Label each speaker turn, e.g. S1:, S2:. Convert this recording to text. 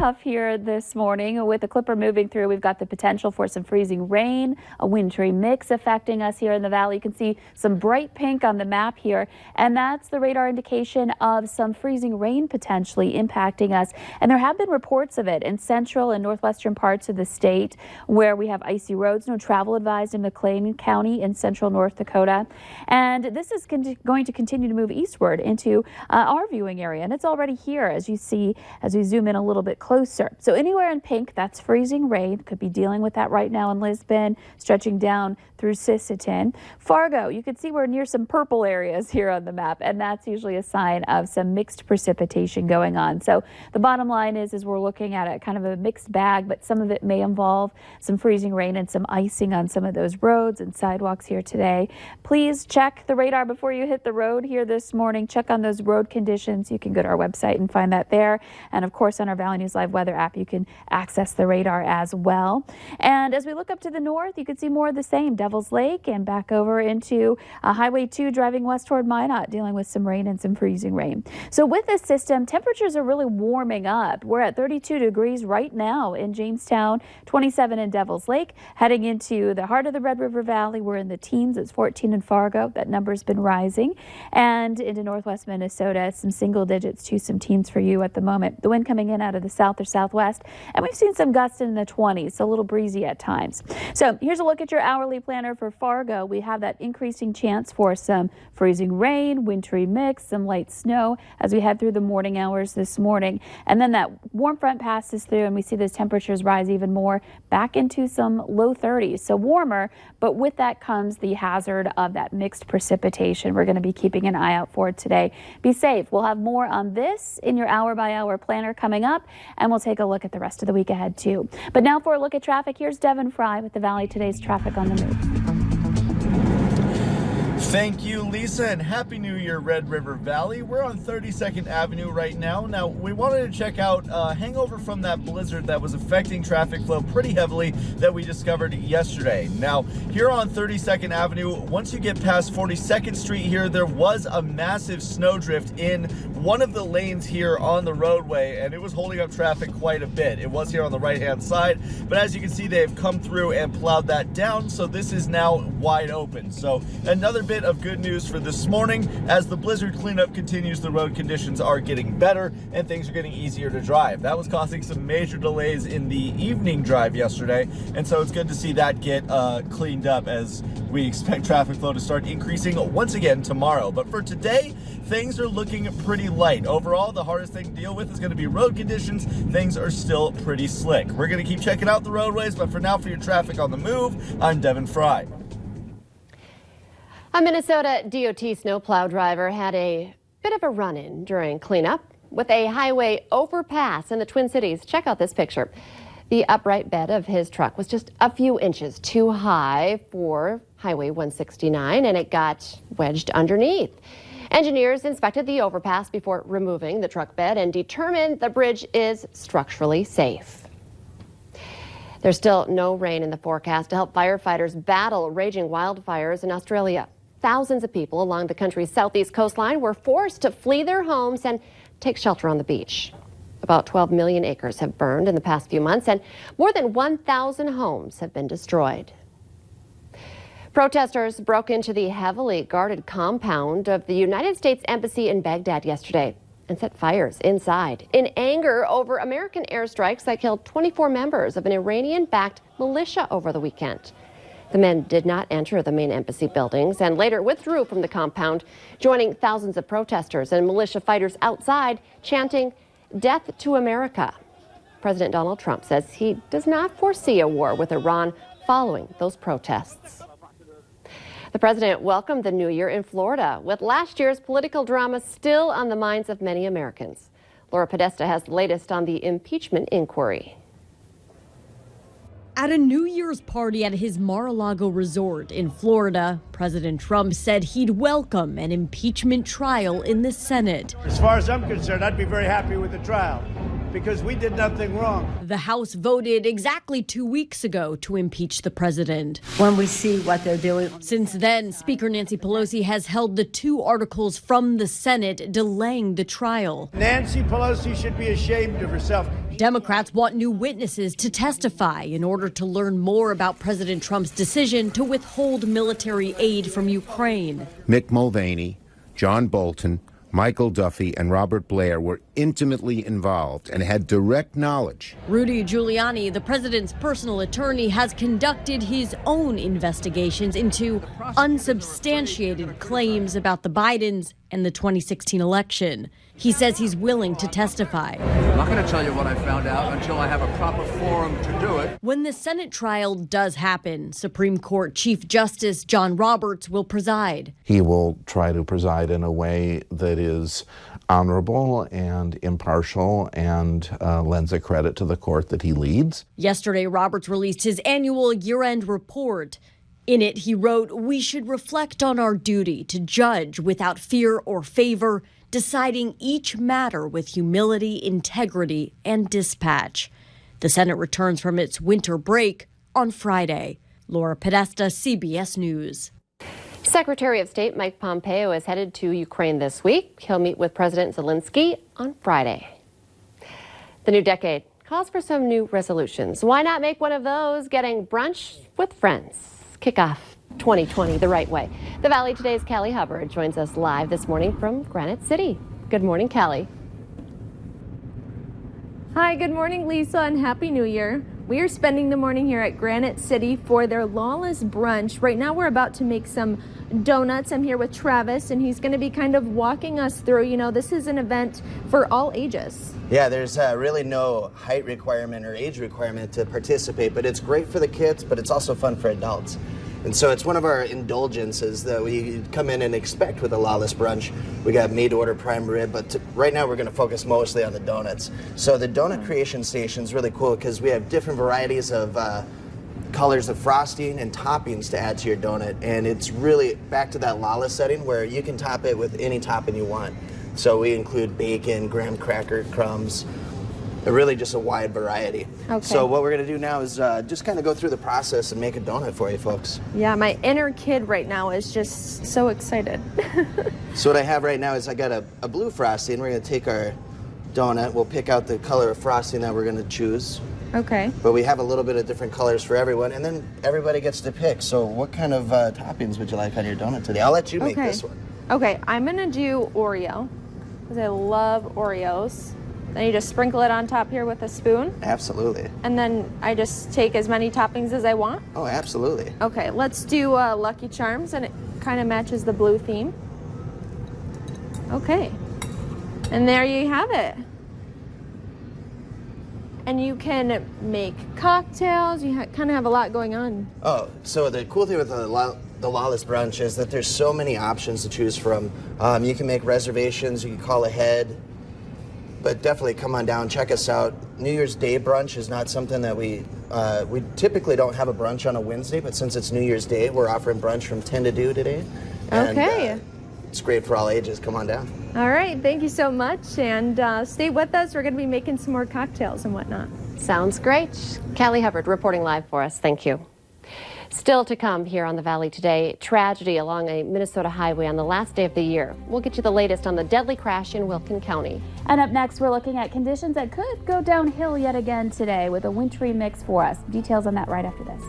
S1: Tough here this morning. With the Clipper moving through, we've got the potential for some freezing rain, a wintry mix affecting us here in the valley. You can see some bright pink on the map here, and that's the radar indication of some freezing rain potentially impacting us. And there have been reports of it in central and northwestern parts of the state where we have icy roads. No travel advised in McLean County in central North Dakota. And this is going to continue to move eastward into our viewing area, and it's already here, as you see as we zoom in a little bit closer. So anywhere in pink, that's freezing rain. Could be dealing with that right now in Lisbon, stretching down through Sisseton. Fargo, you can see we're near some purple areas here on the map, and that's usually a sign of some mixed precipitation going on. So the bottom line is we're looking at a kind of a mixed bag, but some of it may involve some freezing rain and some icing on some of those roads and sidewalks here today. Please check the radar before you hit the road here this morning. Check on those road conditions. You can go to our website and find that there. And of course, on our Valley News Live weather app, you can access the radar as well. And as we look up to the north, you can see more of the same. Devil's Lake and back over into Highway 2 driving west toward Minot, dealing with some rain and some freezing rain. So with this system, temperatures are really warming up. We're at 32 degrees right now in Jamestown, 27 in Devil's Lake. Heading into the heart of the Red River Valley, we're in the teens. It's 14 in Fargo. That number's been rising. And into northwest Minnesota, some single digits to some teens for you at the moment. The wind coming in out of the south or southwest, and we've seen some gusts in the 20s, so a little breezy at times. So here's a look at your hourly planner for Fargo. We have that increasing chance for some freezing rain, wintry mix, some light snow as we head through the morning hours this morning. And then that warm front passes through and we see those temperatures rise even more back into some low 30s. So warmer, but with that comes the hazard of that mixed precipitation. We're going to be keeping an eye out for it today. Be safe. We'll have more on this in your hour by hour planner coming up, and we'll take a look at the rest of the week ahead too. But now for a look at traffic, here's Devin Fry with the Valley Today's Traffic on the Move.
S2: Thank you, Lisa, and Happy New Year, Red River Valley. We're on 32nd Avenue right now. Now, we wanted to check out hangover from that blizzard that was affecting traffic flow pretty heavily that we discovered yesterday. Now, here on 32nd Avenue, once you get past 42nd Street here, there was a massive snowdrift in one of the lanes here on the roadway, and it was holding up traffic quite a bit. It was here on the right-hand side, but as you can see, they've come through and plowed that down, so this is now wide open. So another bit of good news for this morning. As the blizzard cleanup continues, the road conditions are getting better and things are getting easier to drive. That was causing some major delays in the evening drive yesterday, and so it's good to see that get cleaned up as we expect traffic flow to start increasing once again tomorrow. But for today, things are looking pretty light. Overall, the hardest thing to deal with is going to be road conditions. Things are still pretty slick. We're going to keep checking out the roadways, but for now, for your traffic on the move, I'm Devin Fry.
S3: A Minnesota DOT snowplow driver had a bit of a run-in during cleanup with a highway overpass in the Twin Cities. Check out this picture. The upright bed of his truck was just a few inches too high for Highway 169, and it got wedged underneath. Engineers inspected the overpass before removing the truck bed and determined the bridge is structurally safe. There's still no rain in the forecast to help firefighters battle raging wildfires in Australia. Thousands of people along the country's southeast coastline were forced to flee their homes and take shelter on the beach. About 12 million acres have burned in the past few months, and more than 1,000 homes have been destroyed. Protesters broke into the heavily guarded compound of the United States Embassy in Baghdad yesterday and set fires inside in anger over American airstrikes that killed 24 members of an Iranian-backed militia over the weekend. The men did not enter the main embassy buildings and later withdrew from the compound, joining thousands of protesters and militia fighters outside chanting, "Death to America." President Donald Trump says he does not foresee a war with Iran following those protests. The president welcomed the new year in Florida, with last year's political drama still on the minds of many Americans. Laura Podesta has the latest on the impeachment inquiry.
S4: At a New Year's party at his Mar-a-Lago resort in Florida, President Trump said he'd welcome an impeachment trial in the Senate.
S5: As far as I'm concerned, I'd be very happy with the trial because we did nothing wrong.
S4: The House voted exactly 2 weeks ago to impeach the president.
S6: When we see what they're doing.
S4: Since then, Speaker Nancy Pelosi has held the 2 articles from the Senate delaying the trial.
S5: Nancy Pelosi should be ashamed of herself.
S4: Democrats want new witnesses to testify in order to learn more about President Trump's decision to withhold military aid from Ukraine.
S7: Mick Mulvaney, John Bolton, Michael Duffy, and Robert Blair were intimately involved and had direct knowledge.
S4: Rudy Giuliani, the president's personal attorney, has conducted his own investigations into unsubstantiated claims about the Bidens and the 2016 election. He says he's willing to testify.
S8: I'm not going to tell you what I found out until I have a proper forum to do it.
S4: When the Senate trial does happen, Supreme Court Chief Justice John Roberts will preside.
S9: He will try to preside in a way that is honorable and impartial and lends a credit to the court that he leads.
S4: Yesterday, Roberts released his annual year-end report. In it, he wrote, "We should reflect on our duty to judge without fear or favor, deciding each matter with humility, integrity, and dispatch." The Senate returns from its winter break on Friday. Laura Podesta, CBS News.
S3: Secretary of State Mike Pompeo is headed to Ukraine this week. He'll meet with President Zelensky on Friday. The new decade calls for some new resolutions. Why not make one of those getting brunch with friends? Kick off 2020 the right way. The Valley Today's Callie Hubbard joins us live this morning from Granite City. Good morning, Callie.
S10: Hi, good morning, Lisa, and Happy New Year. We are spending the morning here at Granite City for their Lawless Brunch. Right now we're about to make some donuts. I'm here with Travis, and he's going to be kind of walking us through. You know, this is an event for all ages.
S11: Yeah, there's really no height requirement or age requirement to participate, but it's great for the kids, but it's also fun for adults. And so it's one of our indulgences that we come in and expect with a Lawless Brunch. We got made-to-order prime rib, but right now we're going to focus mostly on the donuts. So the donut creation station is really cool because we have different varieties of colors of frosting and toppings to add to your donut. And it's really back to that Lawless setting where you can top it with any topping you want. So we include bacon, graham cracker crumbs, really just a wide variety.
S10: Okay.
S11: So what we're going to do now is just kind of go through the process and make a donut for you folks.
S10: Yeah, my inner kid right now is just so excited.
S11: So what I have right now is I got a blue frosting. We're going to take our donut. We'll pick out the color of frosting that we're going to choose.
S10: Okay.
S11: But we have a little bit of different colors for everyone, and then everybody gets to pick. So what kind of toppings would you like on your donut today? I'll let you make this one.
S10: Okay, I'm going to do Oreo because I love Oreos. Then you just sprinkle it on top here with a spoon.
S11: Absolutely.
S10: And then I just take as many toppings as I want.
S11: Oh, absolutely.
S10: Okay, let's do Lucky Charms, and it kind of matches the blue theme. Okay. And there you have it. And you can make cocktails. You kind of have a lot going on.
S11: Oh, so the cool thing with the Lawless Brunch is that there's so many options to choose from. You can make reservations, you can call ahead. But definitely come on down, check us out. New Year's Day brunch is not something that we typically don't have a brunch on a Wednesday, but since it's New Year's Day, we're offering brunch from 10 to 2 today.
S10: Okay.
S11: And, it's great for all ages. Come on down.
S10: All right, thank you so much, and stay with us. We're going to be making some more cocktails and whatnot.
S3: Sounds great. Callie Hubbard reporting live for us. Thank you. Still to come here on the Valley today, tragedy along a Minnesota highway on the last day of the year. We'll get you the latest on the deadly crash in Wilkin County.
S1: And up next, we're looking at conditions that could go downhill yet again today with a wintry mix for us. Details on that right after this.